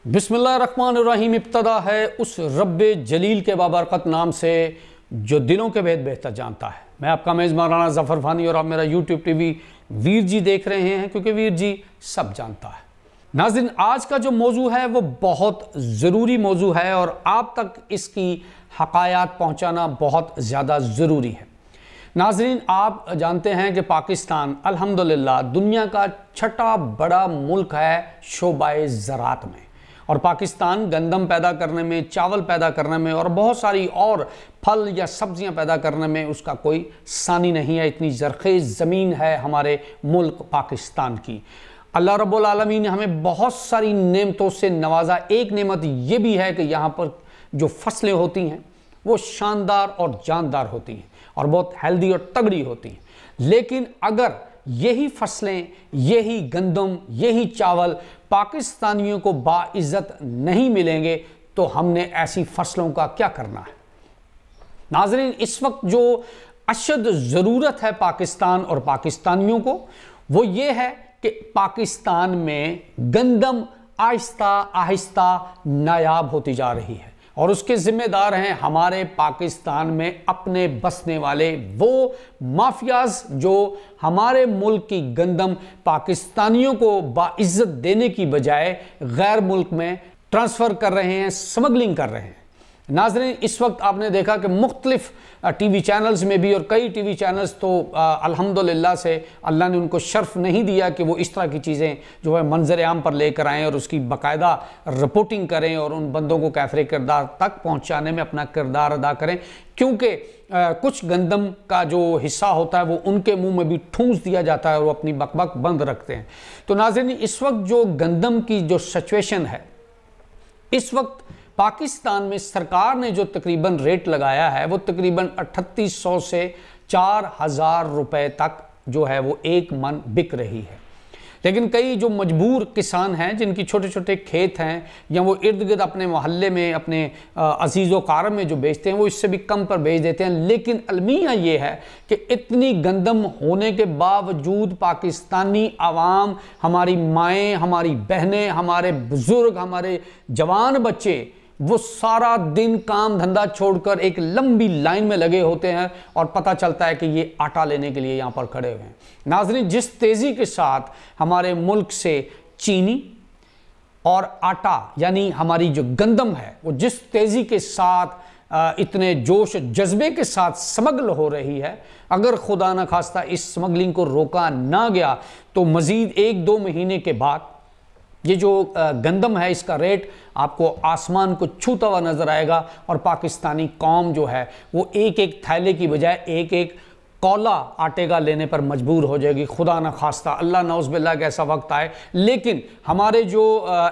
बिस्मिल्लाहिर्रहमानिर्रहीम। इब्तदा है उस रब्बे जलील के बाबरकत नाम से जो दिलों के भेद बेहतर जानता है। मैं आपका मेज़ मौलाना ज़फ़र फ़ानी और आप मेरा यूट्यूब टीवी वीर जी देख रहे हैं, क्योंकि वीर जी सब जानता है। नाज़रीन, आज का जो मौजू है वो बहुत ज़रूरी मौजू है और आप तक इसकी हक़ायत पहुँचाना बहुत ज़्यादा ज़रूरी है। नाज़रीन, आप जानते हैं कि पाकिस्तान अल्हम्दुलिल्लाह दुनिया का छठा बड़ा मुल्क है शोबाए ज़राअत में, और पाकिस्तान गंदम पैदा करने में, चावल पैदा करने में और बहुत सारी और फल या सब्जियां पैदा करने में उसका कोई सानी नहीं है। इतनी ज़रख़ेज़ ज़मीन है हमारे मुल्क पाकिस्तान की। अल्लाह रब्बुल आलमीन ने हमें बहुत सारी नेमतों से नवाजा। एक नेमत ये भी है कि यहाँ पर जो फसलें होती हैं वो शानदार और जानदार होती हैं और बहुत हेल्दी और तगड़ी होती हैं। लेकिन अगर यही फसलें, यही गंदम, यही चावल पाकिस्तानियों को बाइज़्ज़त नहीं मिलेंगे तो हमने ऐसी फसलों का क्या करना है। नाज़रीन, इस वक्त जो अशद ज़रूरत है पाकिस्तान और पाकिस्तानियों को वो ये है कि पाकिस्तान में गंदम आहिस्ता आहिस्ता नायाब होती जा रही है और उसके ज़िम्मेदार हैं हमारे पाकिस्तान में अपने बसने वाले वो माफियाज जो हमारे मुल्क की गंदम पाकिस्तानियों को बाइज़्ज़त देने की बजाय गैर मुल्क में ट्रांसफ़र कर रहे हैं, स्मगलिंग कर रहे हैं। नाज़रीन, इस वक्त आपने देखा कि मुख्तलिफ टीवी चैनल्स में भी, और कई टीवी चैनल्स तो अल्हम्दुलिल्लाह से अल्लाह ने उनको शर्फ नहीं दिया कि वो इस तरह की चीज़ें जो है मंजर आम पर लेकर आएँ और उसकी बाकायदा रिपोर्टिंग करें और उन बंदों को कैफरे किरदार तक पहुँचाने में अपना किरदार अदा करें, क्योंकि कुछ गंदम का जो हिस्सा होता है वो उनके मुंह में भी ठूंस दिया जाता है और वो अपनी बकबक बंद रखते हैं। तो नाज़रीन, इस वक्त जो गंदम की जो सिचुएशन है, इस वक्त पाकिस्तान में सरकार ने जो तकरीबन रेट लगाया है वो तकरीबन 3800 से 4000 रुपए तक जो है वो एक मन बिक रही है। लेकिन कई जो मजबूर किसान हैं जिनकी छोटे छोटे खेत हैं या वो इर्द गिर्द अपने मोहल्ले में अपने अजीज़ व कारम में जो बेचते हैं वो इससे भी कम पर बेच देते हैं। लेकिन अलमिया ये है कि इतनी गंदम होने के बावजूद पाकिस्तानी आवाम, हमारी माएँ, हमारी बहनें, हमारे बुज़ुर्ग, हमारे जवान बच्चे वो सारा दिन काम धंधा छोड़कर एक लंबी लाइन में लगे होते हैं और पता चलता है कि ये आटा लेने के लिए यहाँ पर खड़े हुए हैं। नाज़रीन, जिस तेज़ी के साथ हमारे मुल्क से चीनी और आटा यानी हमारी जो गंदम है वो जिस तेज़ी के साथ इतने जोश जज्बे के साथ स्मगल हो रही है, अगर खुदा न खास्ता इस स्मगलिंग को रोका ना गया तो मज़ीद 1-2 महीने के बाद ये जो गंदम है इसका रेट आपको आसमान को छूता हुआ नज़र आएगा और पाकिस्तानी कौम जो है वो एक एक थैले की बजाय एक एक कौला आटे का लेने पर मजबूर हो जाएगी। खुदा न खास्ता, अल्लाह नौज़ बिल्लाह का ऐसा वक्त आए। लेकिन हमारे जो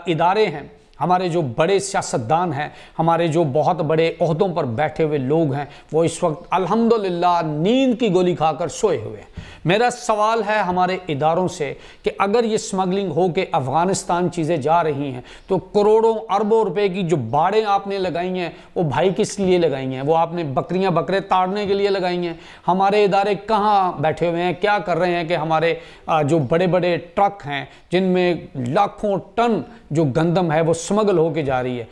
इदारे हैं, हमारे जो बड़े सियासतदान हैं, हमारे जो बहुत बड़े ओहदों पर बैठे हुए लोग हैं, वो इस वक्त अल्हम्दुलिल्लाह नींद की गोली खाकर सोए हुए हैं। मेरा सवाल है हमारे इदारों से कि अगर ये स्मगलिंग हो के अफ़गानिस्तान चीज़ें जा रही हैं तो करोड़ों अरबों रुपए की जो बाड़ें आपने लगाई हैं वो भाई किस लिए लगाई हैं? वो आपने बकरियां बकरे ताड़ने के लिए लगाई हैं? हमारे इदारे कहाँ बैठे हुए हैं, क्या कर रहे हैं कि हमारे जो बड़े बड़े ट्रक हैं जिनमें लाखों टन जो गंदम है वो स्मगल होके जा रही है,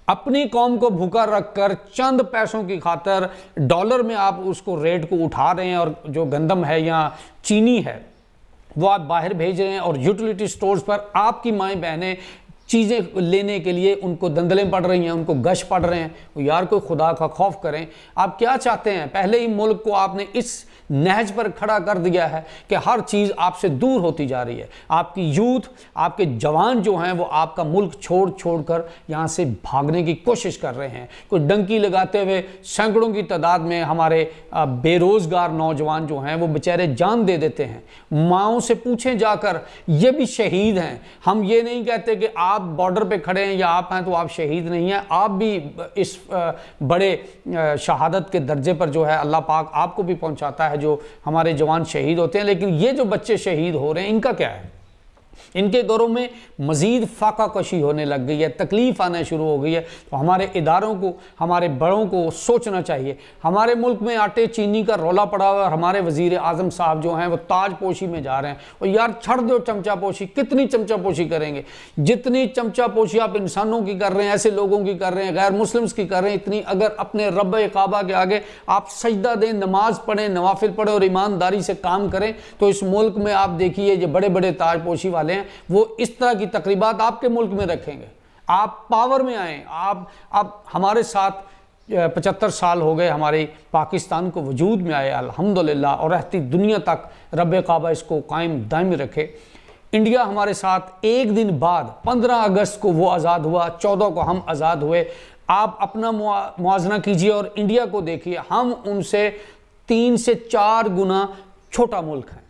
अपनी कौम को भूखा रखकर चंद पैसों की खातर डॉलर में आप उसको रेट को उठा रहे हैं और जो गंदम है या चीनी है वो आप बाहर भेज रहे हैं और यूटिलिटी स्टोर्स पर आपकी माएँ बहनें चीज़ें लेने के लिए उनको दंदलें पड़ रही हैं, उनको गश पड़ रहे हैं। यार, कोई खुदा का खौफ करें। आप क्या चाहते हैं? पहले ही मुल्क को आपने इस नहज पर खड़ा कर दिया है कि हर चीज़ आपसे दूर होती जा रही है। आपकी यूथ, आपके जवान जो हैं वो आपका मुल्क छोड़ छोड़ कर यहाँ से भागने की कोशिश कर रहे हैं। कोई डंकी लगाते हुए सैकड़ों की तादाद में हमारे बेरोज़गार नौजवान जो हैं वो बेचारे जान दे देते हैं। माँओं से पूछें जाकर, ये भी शहीद हैं। हम ये नहीं कहते कि आप बॉर्डर पे खड़े हैं या आप हैं तो आप शहीद नहीं हैं, आप भी इस बड़े शहादत के दर्जे पर जो है अल्लाह पाक आपको भी पहुंचाता है जो हमारे जवान शहीद होते हैं। लेकिन ये जो बच्चे शहीद हो रहे हैं इनका क्या है? इनके घरों में मज़ीद फाका कशी होने लग गई है, तकलीफ़ आना शुरू हो गई है। तो हमारे इदारों को, हमारे बड़ों को सोचना चाहिए। हमारे मुल्क में आटे चीनी का रौला पड़ा हुआ है और हमारे वज़ीर आज़म साहब जो हैं वो ताजपोशी में जा रहे हैं। और यार छड़ दो चमचापोशी, कितनी चमचापोशी करेंगे? जितनी चमचापोशी आप इंसानों की कर रहे हैं, ऐसे लोगों की कर रहे हैं, गैर मुस्लिम्स की कर रहे हैं, इतनी अगर अपने रब काबा के आगे आप सजदा दें, नमाज पढ़ें, नवाफिल पढ़ें और ईमानदारी से काम करें, तो इस मुल्क में आप देखिए जो बड़े बड़े ताजपोशी वाले हैं वो इस तरह की तकरीबात आपके मुल्क में रखेंगे। आप पावर में आए। आप हमारे साथ 75 साल हो गए हमारे पाकिस्तान को वजूद में आए अल्हम्दुलिल्लाह, और रहती दुनिया तक रब काबा इसको कायम दायमी रखे। इंडिया हमारे साथ एक दिन बाद 15 अगस्त को वो आज़ाद हुआ, 14 को हम आज़ाद हुए। आप अपना मुआवजा कीजिए और इंडिया को देखिए, हम उनसे 3 से 4 गुना छोटा मुल्क है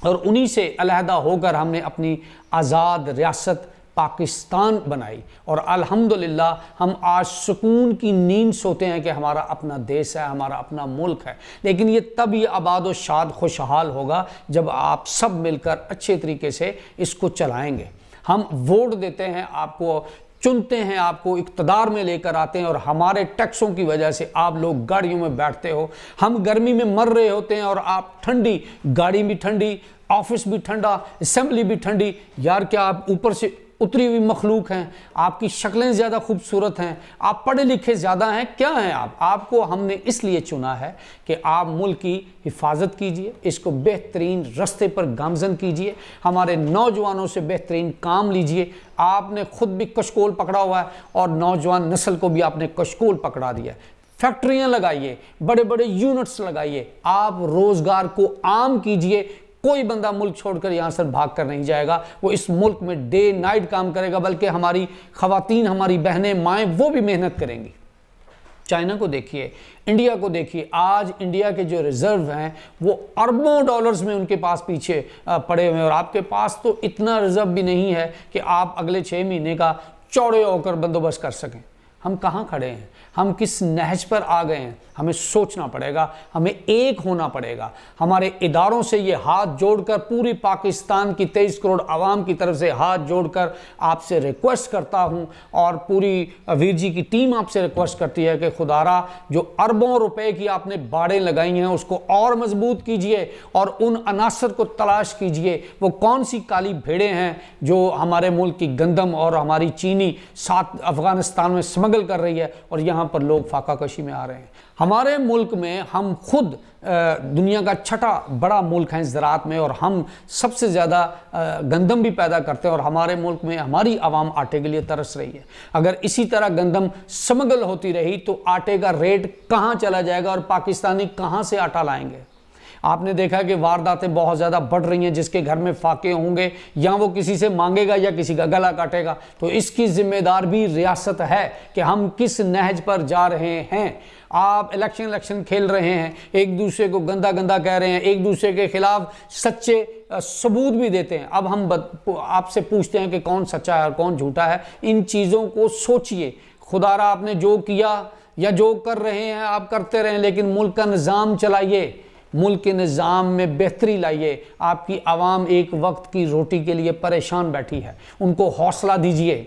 और उन्हीं से अलहदा होकर हमने अपनी आज़ाद रियासत पाकिस्तान बनाई। और अल्हम्दुलिल्लाह हम आज सुकून की नींद सोते हैं कि हमारा अपना देश है, हमारा अपना मुल्क है। लेकिन ये तब ये आबाद व शाद खुशहाल होगा जब आप सब मिलकर अच्छे तरीके से इसको चलाएंगे। हम वोट देते हैं, आपको चुनते हैं, आपको इक़्तिदार में लेकर आते हैं और हमारे टैक्सों की वजह से आप लोग गाड़ियों में बैठते हो। हम गर्मी में मर रहे होते हैं और आप ठंडी, गाड़ी भी ठंडी, ऑफिस भी ठंडा, असेंबली भी ठंडी। यार क्या आप ऊपर से उतरी हुई मखलूक हैं? आपकी शक्लें ज़्यादा खूबसूरत हैं, आप पढ़े लिखे ज़्यादा हैं, क्या हैं आप? आपको हमने इसलिए चुना है कि आप मुल्क की हिफाजत कीजिए, इसको बेहतरीन रास्ते पर गामजन कीजिए, हमारे नौजवानों से बेहतरीन काम लीजिए। आपने खुद भी कशकोल पकड़ा हुआ है और नौजवान नस्ल को भी आपने कशकोल पकड़ा दिया है। फैक्ट्रियाँ लगाइए, बड़े बड़े यूनिट्स लगाइए, आप रोज़गार को आम कीजिए। कोई बंदा मुल्क छोड़कर यहाँ से भाग कर नहीं जाएगा, वो इस मुल्क में डे नाइट काम करेगा, बल्कि हमारी ख़वातीन, हमारी बहनें, माएँ वो भी मेहनत करेंगी। चाइना को देखिए, इंडिया को देखिए, आज इंडिया के जो रिजर्व हैं वो अरबों डॉलर्स में उनके पास पीछे पड़े हुए हैं और आपके पास तो इतना रिजर्व भी नहीं है कि आप अगले 6 महीने का चौड़े होकर बंदोबस्त कर सकें। हम कहाँ खड़े हैं? हम किस नहज पर आ गए हैं? हमें सोचना पड़ेगा, हमें एक होना पड़ेगा। हमारे इदारों से ये हाथ जोड़कर, पूरी पाकिस्तान की 23 करोड़ आवाम की तरफ से हाथ जोड़कर आपसे रिक्वेस्ट करता हूँ और पूरी वीर जी की टीम आपसे रिक्वेस्ट करती है कि खुदारा जो अरबों रुपए की आपने बाड़ें लगाई हैं उसको और मजबूत कीजिए और उन अनासर को तलाश कीजिए। वो कौन सी काली भेड़ें हैं जो हमारे मुल्क की गंदम और हमारी चीनी साथ अफगानिस्तान में स्मगल कर रही है और यहाँ पर लोग फाका कशी में आ रहे हैं। हमारे मुल्क में हम खुद दुनिया का छठा बड़ा मुल्क है ज़राअत में और हम सबसे ज़्यादा गंदम भी पैदा करते हैं और हमारे मुल्क में हमारी आवाम आटे के लिए तरस रही है। अगर इसी तरह गंदम स्मगल होती रही तो आटे का रेट कहाँ चला जाएगा और पाकिस्तानी कहाँ से आटा लाएंगे? आपने देखा कि वारदातें बहुत ज़्यादा बढ़ रही हैं, जिसके घर में फाके होंगे या वो किसी से मांगेगा या किसी का गला काटेगा। तो इसकी जिम्मेदार भी रियासत है कि हम किस नहज पर जा रहे हैं। आप इलेक्शन खेल रहे हैं, एक दूसरे को गंदा गंदा कह रहे हैं, एक दूसरे के खिलाफ सच्चे सबूत भी देते हैं। अब हम आपसे पूछते हैं कि कौन सच्चा है और कौन झूठा है। इन चीज़ों को सोचिए। खुदारा आपने जो किया या जो कर रहे हैं आप करते रहें, लेकिन मुल्क का निज़ाम चलाइए, मुल्क के निज़ाम में बेहतरी लाइए। आपकी आवाम एक वक्त की रोटी के लिए परेशान बैठी है, उनको हौसला दीजिए।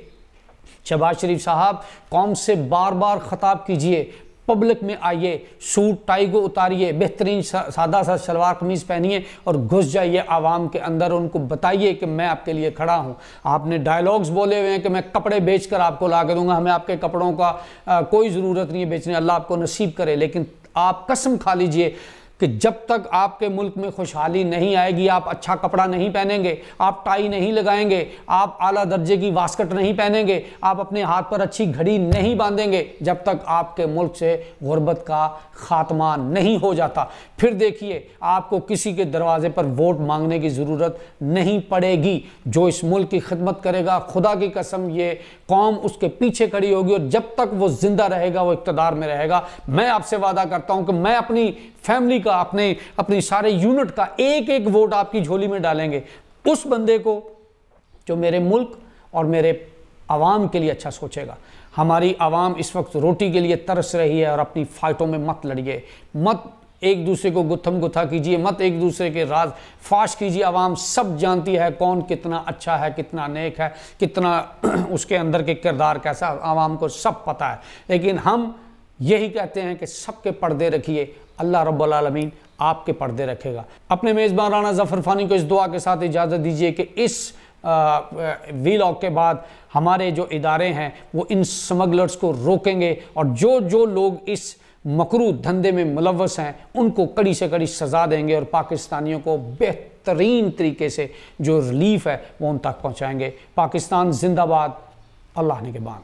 शहबाज शरीफ साहब, कौम से बार बार खिताब कीजिए, पब्लिक में आइए, सूट टाई को उतारिए, बेहतरीन सादा सा शलवार कमीज़ पहनिए और घुस जाइए आवाम के अंदर। उनको बताइए कि मैं आपके लिए खड़ा हूँ। आपने डायलॉग्स बोले हुए हैं कि मैं कपड़े बेचकर आपको ला के दूंगा, हमें आपके कपड़ों का कोई ज़रूरत नहीं है बेचने, अल्लाह आपको नसीब करे। लेकिन आप कसम खा लीजिए कि जब तक आपके मुल्क में खुशहाली नहीं आएगी, आप अच्छा कपड़ा नहीं पहनेंगे, आप टाई नहीं लगाएंगे, आप आला दर्जे की वास्कट नहीं पहनेंगे, आप अपने हाथ पर अच्छी घड़ी नहीं बांधेंगे, जब तक आपके मुल्क से गुर्बत का खात्मा नहीं हो जाता। फिर देखिए, आपको किसी के दरवाजे पर वोट मांगने की ज़रूरत नहीं पड़ेगी। जो इस मुल्क की खिदमत करेगा, खुदा की कसम ये कौम उसके पीछे खड़ी होगी और जब तक वो जिंदा रहेगा, वो इक़्तिदार में रहेगा। मैं आपसे वादा करता हूँ कि मैं अपनी फैमिली का, अपनी सारे यूनिट का एक एक वोट आपकी झोली में डालेंगे, उस बंदे को जो मेरे मुल्क और मेरे आवाम के लिए अच्छा सोचेगा। हमारी आवाम इस वक्त रोटी के लिए तरस रही है और अपनी फाइटों में मत लड़िए, मत एक दूसरे को गुत्थम गुत्था कीजिए मत, एक दूसरे के राज फाश कीजिए। आवाम सब जानती है कौन कितना अच्छा है, कितना नेक है, कितना उसके अंदर के किरदार कैसा, आवाम को सब पता है। लेकिन हम यही कहते हैं कि सबके पर्दे रखिए, अल्लाह रब्बुल आलमीन आपके पर्दे रखेगा। अपने मेज़बान राना ज़फ़र फ़ानी को इस दुआ के साथ इजाज़त दीजिए कि इस वीलॉग के बाद हमारे जो इदारे हैं वो इन स्मगलर्स को रोकेंगे और जो जो लोग इस मकरू धंधे में मुलव्वस हैं उनको कड़ी से कड़ी सज़ा देंगे और पाकिस्तानियों को बेहतरीन तरीके से जो रिलीफ है वो उन तक पहुँचाएँगे। पाकिस्तान जिंदाबाद, अल्लाह ने के बाद।